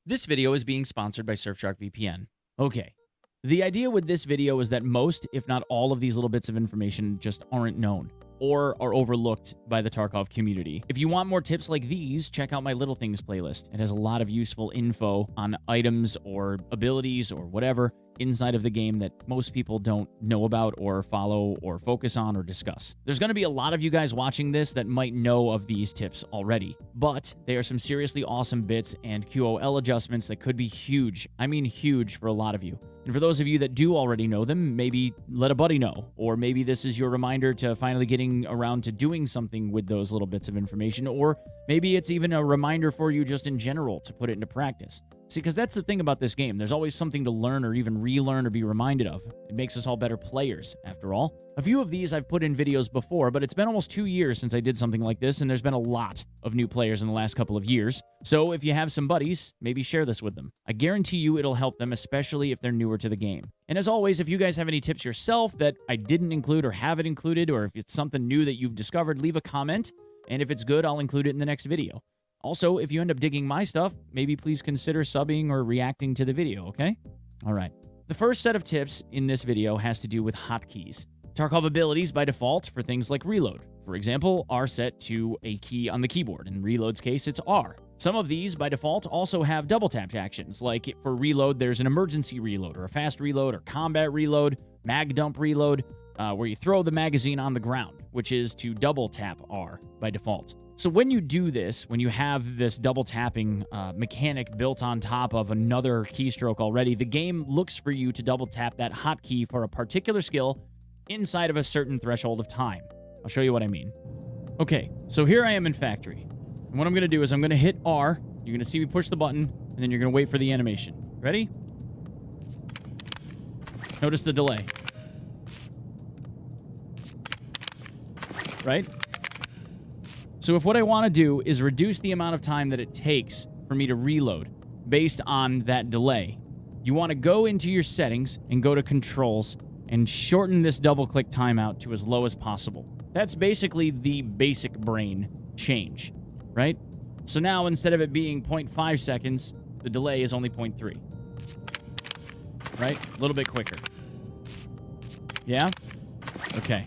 This video is being sponsored by Surfshark VPN. Okay. The idea with this video is that most, if not all of these little bits of information just aren't known or are overlooked by the Tarkov community. If you want more tips like these, check out my Little Things playlist. It has a lot of useful info on items or abilities or whatever inside of the game that most people don't know about or follow or focus on or discuss. There's going to be a lot of you guys watching this that might know of these tips already, but they are some seriously awesome bits and QOL adjustments that could be huge. I mean huge for a lot of you. And for those of you that do already know them, maybe let a buddy know, or maybe this is your reminder to finally getting around to doing something with those little bits of information, or maybe it's even a reminder for you just in general to put it into practice. See, because that's the thing about this game. There's always something to learn or even relearn or be reminded of. It makes us all better players, after all. A few of these I've put in videos before, but it's been almost 2 years since I did something like this, and there's been a lot of new players in the last couple of years. So if you have some buddies, maybe share this with them. I guarantee you it'll help them, especially if they're newer to the game. And as always, if you guys have any tips yourself that I didn't include or haven't included, or if it's something new that you've discovered, leave a comment, and if it's good, I'll include it in the next video. Also, if you end up digging my stuff, maybe please consider subbing or reacting to the video, okay? All right. The first set of tips in this video has to do with hotkeys. Tarkov abilities by default for things like reload, for example, are set to a key on the keyboard. In reload's case, it's R. Some of these by default also have double tap actions, like for reload, there's an emergency reload or a fast reload or combat reload, mag dump reload, where you throw the magazine on the ground, which is to double tap R by default. So when you do this, when you have this double tapping mechanic built on top of another keystroke already, the game looks for you to double tap that hotkey for a particular skill inside of a certain threshold of time. I'll show you what I mean. Okay, so here I am in factory. And what I'm going to do is I'm going to hit R. You're going to see me push the button, and then you're going to wait for the animation. Ready? Notice the delay. Right? So if what I want to do is reduce the amount of time that it takes for me to reload based on that delay, you want to go into your settings and go to controls and shorten this double-click timeout to as low as possible. That's basically the basic brain change, right? So now instead of it being 0.5 seconds, the delay is only 0.3. Right? A little bit quicker. Yeah? Okay.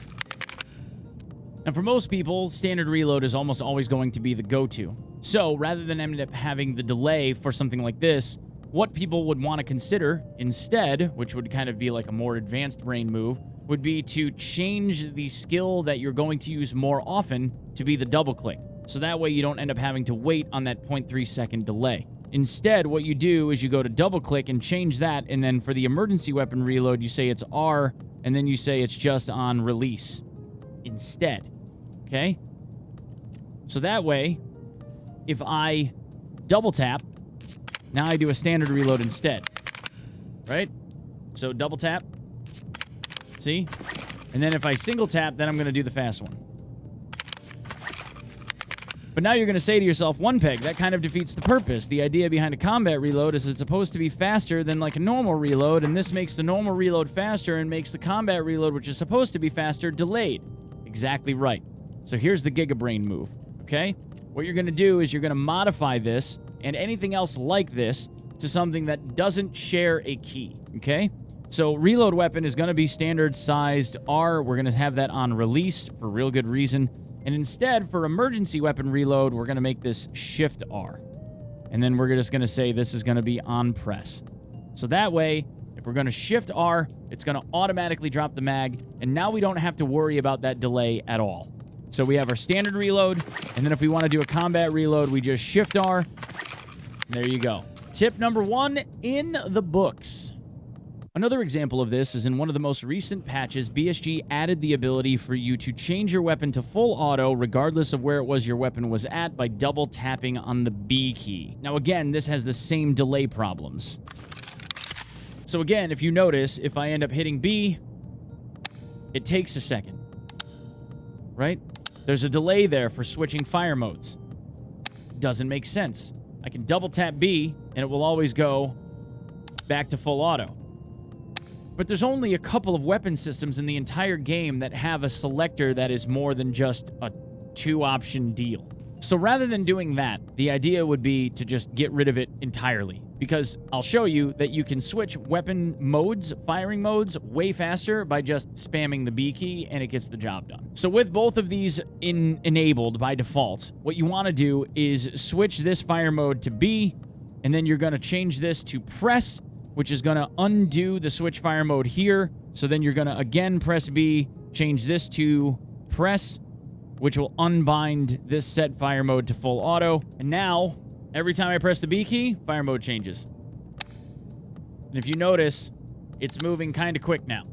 And for most people, standard reload is almost always going to be the go-to. So rather than end up having the delay for something like this, what people would want to consider instead, which would kind of be like a more advanced brain move, would be to change the skill that you're going to use more often to be the double click. So that way you don't end up having to wait on that 0.3 second delay. Instead, what you do is you go to double click and change that, and then for the emergency weapon reload, you say it's R, and then you say it's just on release instead. Okay? So that way, if I double tap, now I do a standard reload instead. Right? So double tap. See? And then if I single tap, then I'm going to do the fast one. But now you're going to say to yourself, Onepeg, that kind of defeats the purpose. The idea behind a combat reload is it's supposed to be faster than like a normal reload, and this makes the normal reload faster and makes the combat reload, which is supposed to be faster, delayed. Exactly right. So here's the Gigabrain move, okay? What you're going to do is you're going to modify this and anything else like this to something that doesn't share a key, okay? So reload weapon is going to be standard sized R. We're going to have that on release for real good reason. And instead, for emergency weapon reload, we're going to make this shift R. And then we're just going to say this is going to be on press. So that way, if we're going to shift R, it's going to automatically drop the mag. And now we don't have to worry about that delay at all. So we have our standard reload. And then if we want to do a combat reload, we just shift R. There you go. Tip number 1 in the books. Another example of this is in one of the most recent patches, BSG added the ability for you to change your weapon to full auto regardless of where it was your weapon was at by double tapping on the B key. Now again, this has the same delay problems. So again, if you notice, if I end up hitting B, it takes a second. Right? There's a delay there for switching fire modes. Doesn't make sense. I can double tap B and it will always go back to full auto. But there's only a couple of weapon systems in the entire game that have a selector that is more than just a 2-option deal. So rather than doing that, the idea would be to just get rid of it entirely. because I'll show you that you can switch weapon modes, firing modes, way faster by just spamming the B key, and it gets the job done. So with both of these enabled by default, what you want to do is switch this fire mode to B, and then you're going to change this to press, which is going to undo the switch fire mode here. So then you're going to again press B, change this to press, which will unbind this set fire mode to full auto. And now, every time I press the B key, fire mode changes. And if you notice, it's moving kind of quick now.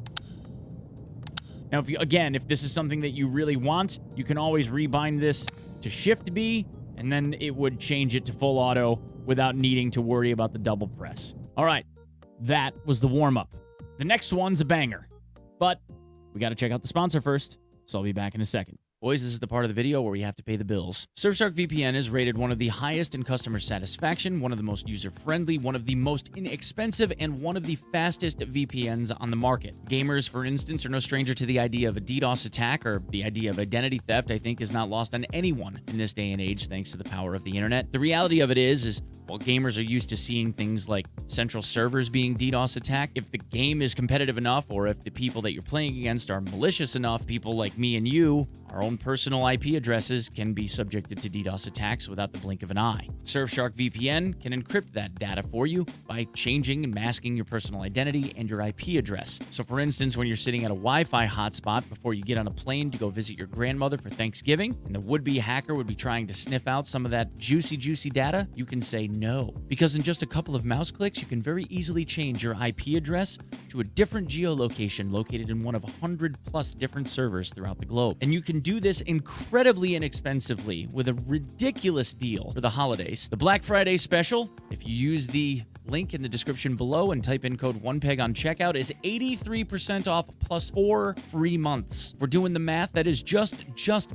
Now, if this is something that you really want, you can always rebind this to Shift B, and then it would change it to full auto without needing to worry about the double press. All right, that was the warm-up. The next one's a banger, but we got to check out the sponsor first, so I'll be back in a second. Boys, this is the part of the video where we have to pay the bills. Surfshark VPN is rated one of the highest in customer satisfaction, one of the most user-friendly, one of the most inexpensive, and one of the fastest VPNs on the market. Gamers, for instance, are no stranger to the idea of a DDoS attack, or the idea of identity theft, I think, is not lost on anyone in this day and age thanks to the power of the internet. The reality of it is while gamers are used to seeing things like central servers being DDoS attacked, if the game is competitive enough, or if the people that you're playing against are malicious enough, people like me and you, our own personal IP addresses can be subjected to DDoS attacks without the blink of an eye. Surfshark VPN can encrypt that data for you by changing and masking your personal identity and your IP address. So for instance, when you're sitting at a Wi-Fi hotspot before you get on a plane to go visit your grandmother for Thanksgiving, and the would-be hacker would be trying to sniff out some of that juicy data, you can say no. Because in just a couple of mouse clicks, you can very easily change your IP address to a different geolocation located in one of 100+ different servers throughout the globe. And you can do this incredibly inexpensively with a ridiculous deal for the holidays. The Black Friday special, if you use the link in the description below and type in code Onepeg on checkout, is 83% off plus 4 free months. If we're doing the math, that is just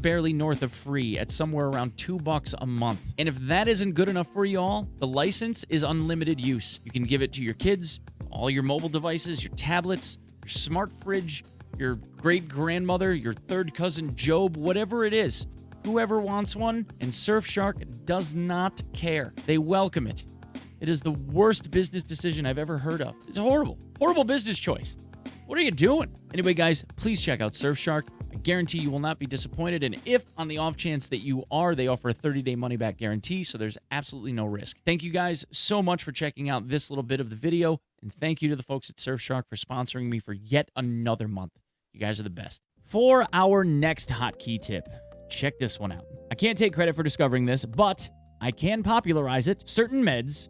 barely north of free at somewhere around $2 a month. And if that isn't good enough for you all, the license is unlimited use. You can give it to your kids, all your mobile devices, your tablets, your smart fridge, your great-grandmother, your third cousin Job, whatever it is. Whoever wants one, and Surfshark does not care. They welcome it. It is the worst business decision I've ever heard of. It's horrible. Horrible business choice. What are you doing? Anyway, guys, please check out Surfshark. I guarantee you will not be disappointed, and if on the off chance that you are, they offer a 30-day money-back guarantee, so there's absolutely no risk. Thank you guys so much for checking out this little bit of the video, and thank you to the folks at Surfshark for sponsoring me for yet another month. You guys are the best. For our next hotkey tip, check this one out. I can't take credit for discovering this, but I can popularize it. Certain meds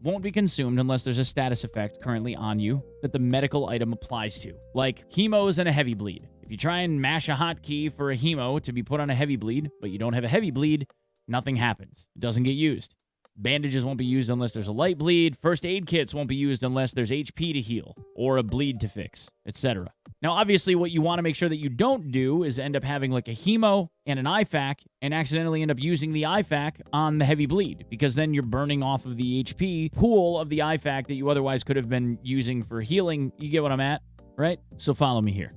won't be consumed unless there's a status effect currently on you that the medical item applies to, like hemos and a heavy bleed. If you try and mash a hotkey for a hemo to be put on a heavy bleed, but you don't have a heavy bleed, nothing happens. It doesn't get used. Bandages won't be used unless there's a light bleed. First aid kits won't be used unless there's HP to heal or a bleed to fix, etc. Now, obviously, what you want to make sure that you don't do is end up having like a hemo and an IFAK and accidentally end up using the IFAK on the heavy bleed, because then you're burning off of the HP pool of the IFAK that you otherwise could have been using for healing. You get what I'm at, right? So follow me here.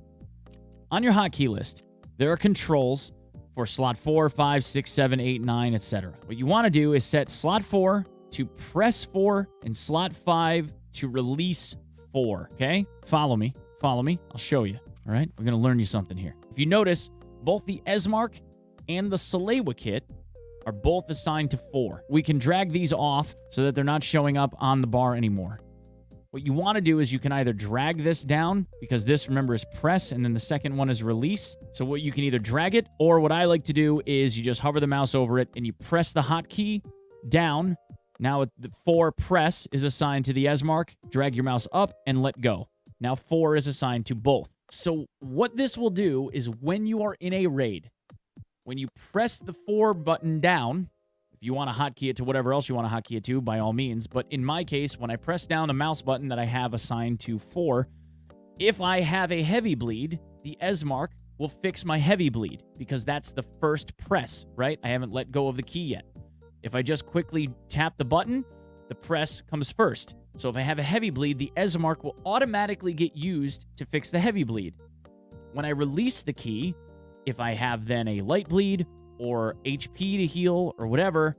On your hotkey list, there are controls for slot 4, 5, 6, 7, 8, 9, etc. What you want to do is set slot 4 to press 4 and slot 5 to release 4, okay? Follow me. I'll show you, all right? We're going to learn you something here. If you notice, both the Esmark and the Salewa kit are both assigned to 4. We can drag these off so that they're not showing up on the bar anymore. What you want to do is you can either drag this down, because this, remember, is press, and then the second one is release. So what you can either drag it, or what I like to do is you just hover the mouse over it and you press the hotkey down. Now the 4 press is assigned to the Esmark. Drag your mouse up and let go. Now 4 is assigned to both. So what this will do is when you are in a raid, when you press the 4 button down, if you want to hotkey it to whatever else you want to hotkey it to, by all means. But in my case, when I press down a mouse button that I have assigned to 4, if I have a heavy bleed, the Esmark will fix my heavy bleed, because that's the first press, right? I haven't let go of the key yet. If I just quickly tap the button, the press comes first. So if I have a heavy bleed, the Esmark will automatically get used to fix the heavy bleed. When I release the key, if I have then a light bleed or HP to heal or whatever,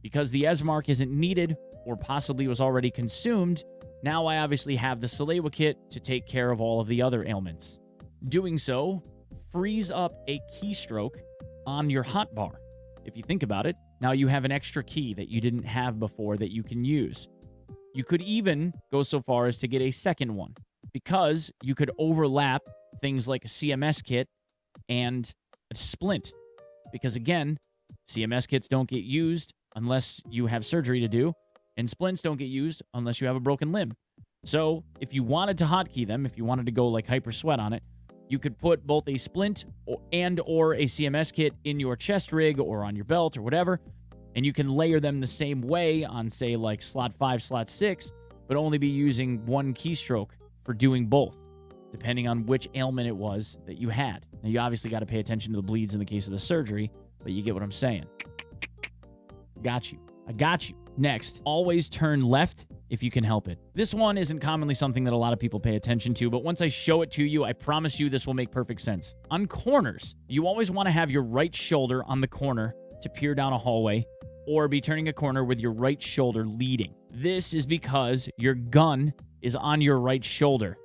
because the Esmark isn't needed or possibly was already consumed, now I obviously have the Salewa kit to take care of all of the other ailments. Doing so frees up a keystroke on your hotbar. If you think about it, now you have an extra key that you didn't have before that you can use. You could even go so far as to get a second one, because you could overlap things like a CMS kit and a splint. Because again, CMS kits don't get used unless you have surgery to do, and splints don't get used unless you have a broken limb. So if you wanted to hotkey them, if you wanted to go like hyper sweat on it, you could put both a splint or a CMS kit in your chest rig or on your belt or whatever, and you can layer them the same way on, say, like slot 5, slot 6, but only be using one keystroke for doing both, depending on which ailment it was that you had. Now, you obviously got to pay attention to the bleeds in the case of the surgery, but you get what I'm saying. Got you. I got you. Next, always turn left if you can help it. This one isn't commonly something that a lot of people pay attention to, but once I show it to you, I promise you this will make perfect sense. On corners, you always want to have your right shoulder on the corner to peer down a hallway, or be turning a corner with your right shoulder leading. This is because your gun is on your right shoulder,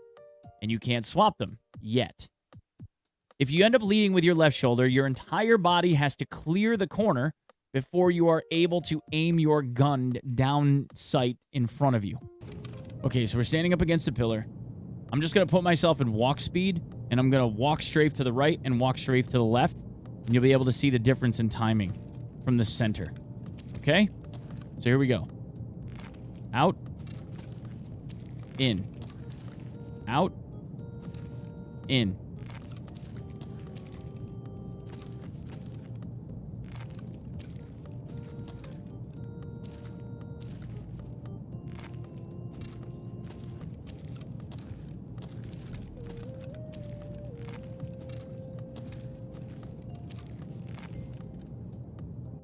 and you can't swap them yet. If you end up leading with your left shoulder, your entire body has to clear the corner before you are able to aim your gun down sight in front of you. Okay, so we're standing up against a pillar. I'm just going to put myself in walk speed, and I'm going to walk straight to the right and walk straight to the left, and you'll be able to see the difference in timing from the center. Okay? So here we go. Out. In. Out. In.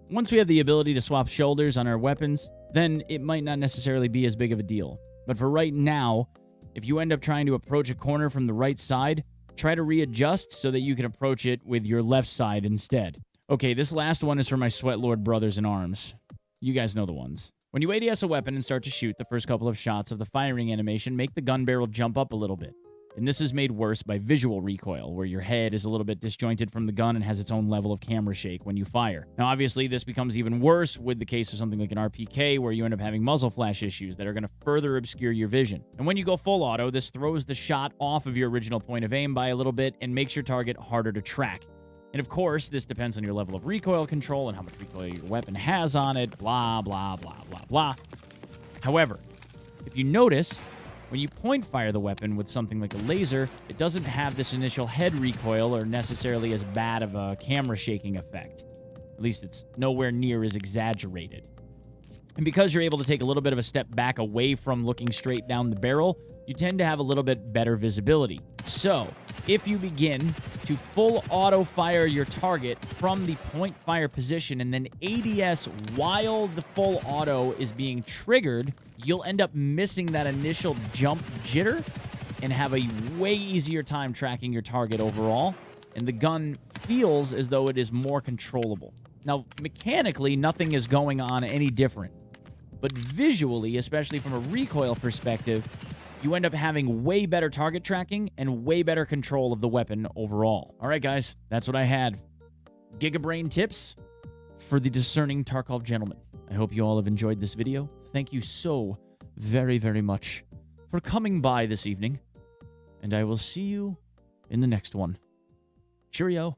Once we have the ability to swap shoulders on our weapons, then it might not necessarily be as big of a deal. But for right now, if you end up trying to approach a corner from the right side, try to readjust so that you can approach it with your left side instead. Okay, this last one is for my Sweatlord brothers in arms. You guys know the ones. When you ADS a weapon and start to shoot, the first couple of shots of the firing animation make the gun barrel jump up a little bit. And this is made worse by visual recoil, where your head is a little bit disjointed from the gun and has its own level of camera shake when you fire. Now, obviously, this becomes even worse with the case of something like an RPK, where you end up having muzzle flash issues that are going to further obscure your vision. And when you go full auto, this throws the shot off of your original point of aim by a little bit and makes your target harder to track. And of course, this depends on your level of recoil control and how much recoil your weapon has on it, blah, blah, blah, blah, blah. However, if you notice, when you point fire the weapon with something like a laser, it doesn't have this initial head recoil or necessarily as bad of a camera shaking effect. At least it's nowhere near as exaggerated. And because you're able to take a little bit of a step back away from looking straight down the barrel, you tend to have a little bit better visibility. So, if you begin to full auto fire your target from the point fire position and then ADS while the full auto is being triggered, you'll end up missing that initial jump jitter and have a way easier time tracking your target overall, and the gun feels as though it is more controllable. Now, mechanically, nothing is going on any different, but visually, especially from a recoil perspective, you end up having way better target tracking and way better control of the weapon overall. All right, guys, that's what I had. Gigabrain tips for the discerning Tarkov gentleman. I hope you all have enjoyed this video. Thank you so very, very much for coming by this evening, and I will see you in the next one. Cheerio.